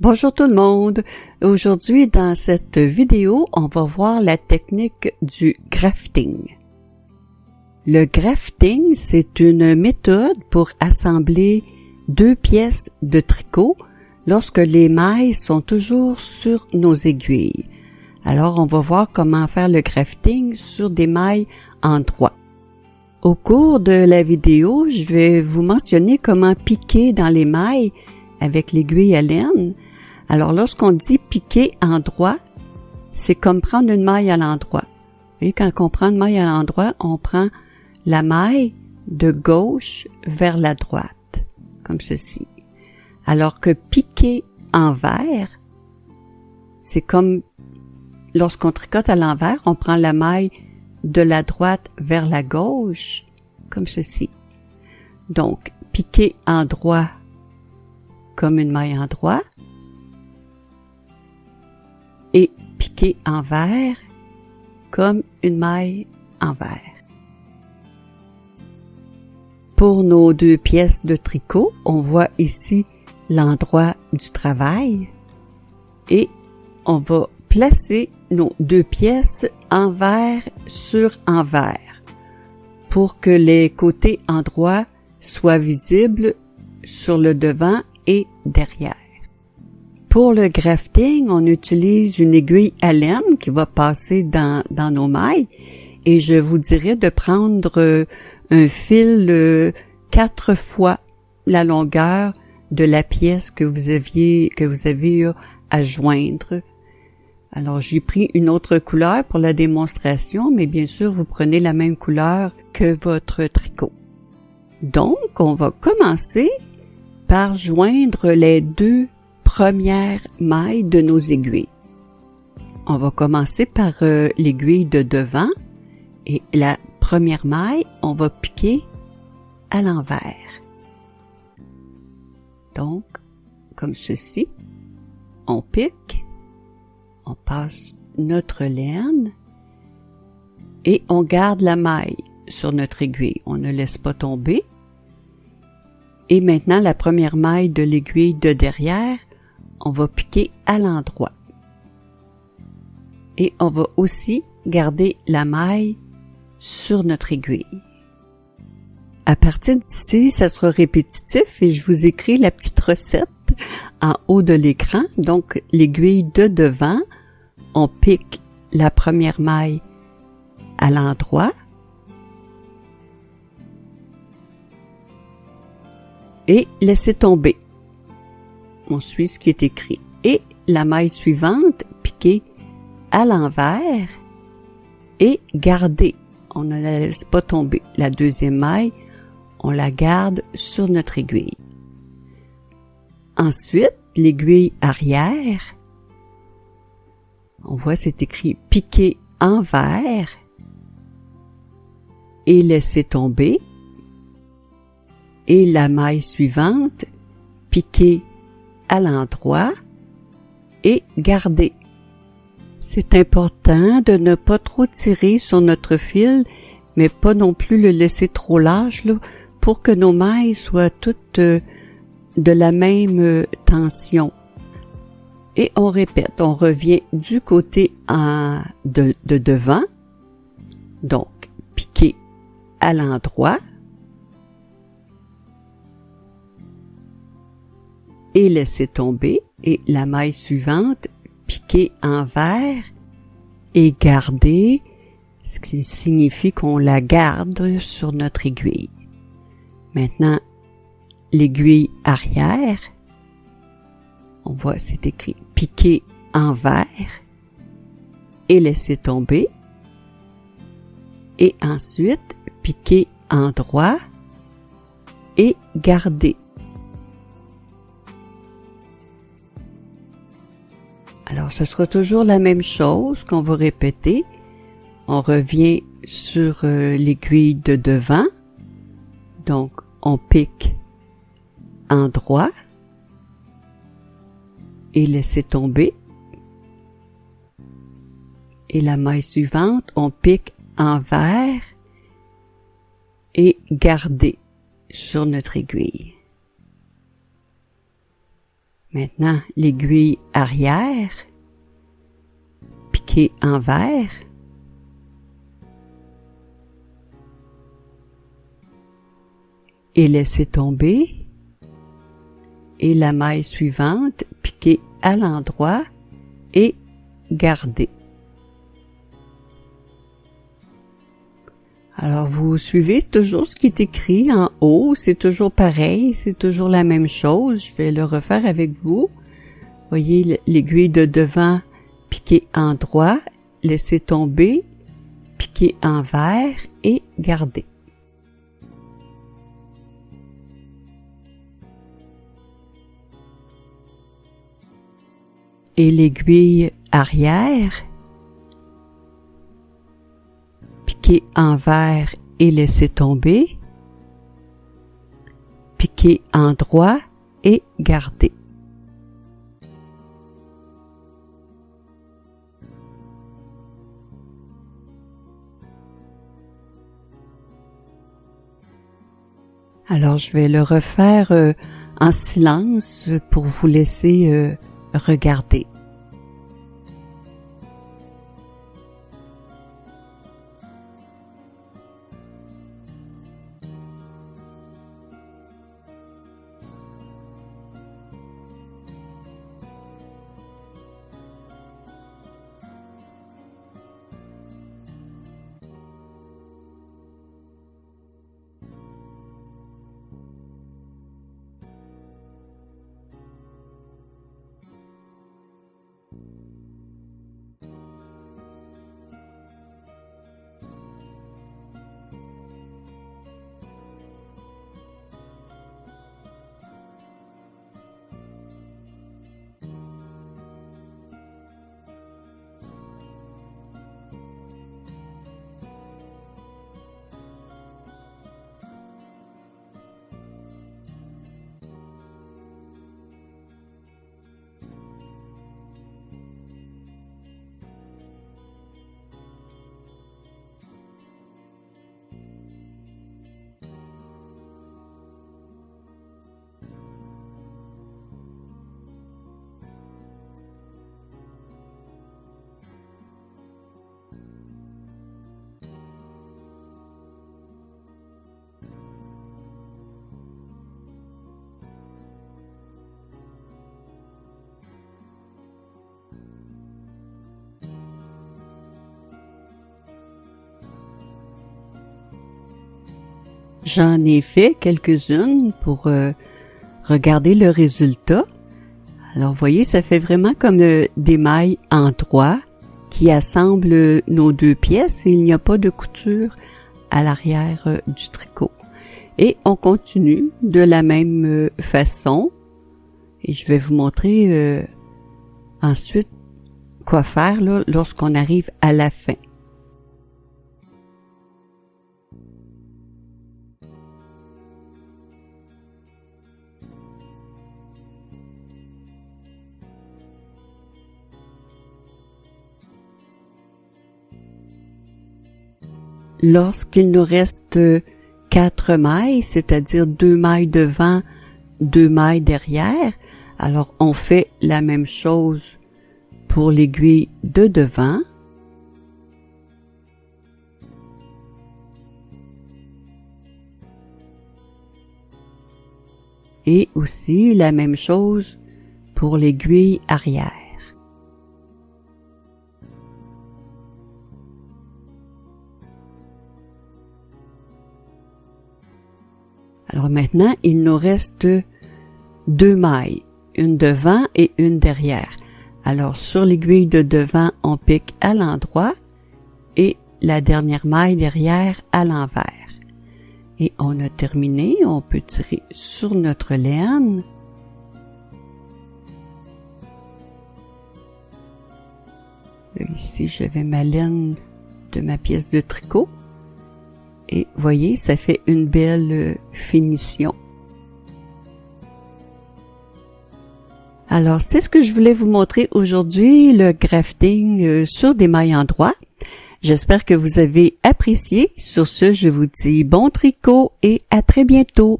Bonjour tout le monde. Aujourd'hui, dans cette vidéo, on va voir la technique du grafting. Le grafting, c'est une méthode pour assembler deux pièces de tricot lorsque les mailles sont toujours sur nos aiguilles. Alors, on va voir comment faire le grafting sur des mailles en droit. Au cours de la vidéo, je vais vous mentionner comment piquer dans les mailles avec l'aiguille à laine. Alors, lorsqu'on dit piquer en droit, c'est comme prendre une maille à l'endroit. Et quand on prend une maille à l'endroit, on prend la maille de gauche vers la droite, comme ceci. Alors que piquer envers, c'est comme lorsqu'on tricote à l'envers, on prend la maille de la droite vers la gauche, comme ceci. Donc, piquer en droit, comme une maille en droit, et piquer envers, comme une maille envers. Pour nos deux pièces de tricot, on voit ici l'endroit du travail et on va placer nos deux pièces envers sur envers pour que les côtés endroits soient visibles sur le devant et derrière. Pour le grafting, on utilise une aiguille à laine qui va passer dans nos mailles et je vous dirais de prendre un fil 4 fois la longueur de la pièce que vous avez à joindre. Alors, j'ai pris une autre couleur pour la démonstration, mais bien sûr, vous prenez la même couleur que votre tricot. Donc, on va commencer par joindre les deux premières mailles de nos aiguilles. On va commencer par l'aiguille de devant et la première maille, on va piquer à l'envers. Donc, comme ceci, on pique, on passe notre laine et on garde la maille sur notre aiguille. On ne laisse pas tomber. Et maintenant, la première maille de l'aiguille de derrière, on va piquer à l'endroit. Et on va aussi garder la maille sur notre aiguille. À partir d'ici, ça sera répétitif et je vous écris la petite recette en haut de l'écran. Donc, l'aiguille de devant, on pique la première maille à l'endroit. Et laissez tomber. On suit ce qui est écrit. Et la maille suivante, piquer à l'envers et garder. On ne la laisse pas tomber. La deuxième maille, on la garde sur notre aiguille. Ensuite, l'aiguille arrière, on voit c'est écrit piquer envers et laisser tomber. Et la maille suivante, piquer à l'endroit et garder. C'est important de ne pas trop tirer sur notre fil, mais pas non plus le laisser trop large là, pour que nos mailles soient toutes de la même tension. Et on répète, on revient du côté de devant, donc piquer à l'endroit et laisser tomber, et la maille suivante, piquer envers et garder, ce qui signifie qu'on la garde sur notre aiguille. Maintenant, l'aiguille arrière, on voit c'est écrit piquer envers et laisser tomber, et ensuite piquer endroit et garder. Alors, ce sera toujours la même chose qu'on va répéter. On revient sur l'aiguille de devant. Donc, on pique endroit et laisser tomber. Et la maille suivante, on pique envers et garder sur notre aiguille. Maintenant, l'aiguille arrière, piquer envers, et laisser tomber, et la maille suivante, piquer à l'endroit et garder. Alors, vous suivez toujours ce qui est écrit en haut, c'est toujours pareil, c'est toujours la même chose. Je vais le refaire avec vous. Voyez l'aiguille de devant, piquer en droit, laisser tomber, piquer envers et garder. Et l'aiguille arrière, piquer envers et laisser tomber, piquer en droit et garder. Alors, je vais le refaire en silence pour vous laisser regarder. J'en ai fait quelques-unes pour regarder le résultat. Alors, vous voyez, ça fait vraiment comme des mailles en droit qui assemblent nos deux pièces et il n'y a pas de couture à l'arrière du tricot. Et on continue de la même façon. Et je vais vous montrer ensuite quoi faire là, lorsqu'on arrive à la fin. Lorsqu'il nous reste 4 mailles, c'est-à-dire 2 mailles devant, 2 mailles derrière, alors on fait la même chose pour l'aiguille de devant. Et aussi la même chose pour l'aiguille arrière. Alors maintenant, il nous reste 2 mailles, une devant et une derrière. Alors sur l'aiguille de devant, on pique à l'endroit et la dernière maille derrière à l'envers. Et on a terminé, on peut tirer sur notre laine. Là, ici, j'avais ma laine de ma pièce de tricot. Et voyez, ça fait une belle finition. Alors, c'est ce que je voulais vous montrer aujourd'hui, le grafting sur des mailles en droit. J'espère que vous avez apprécié. Sur ce, je vous dis bon tricot et à très bientôt.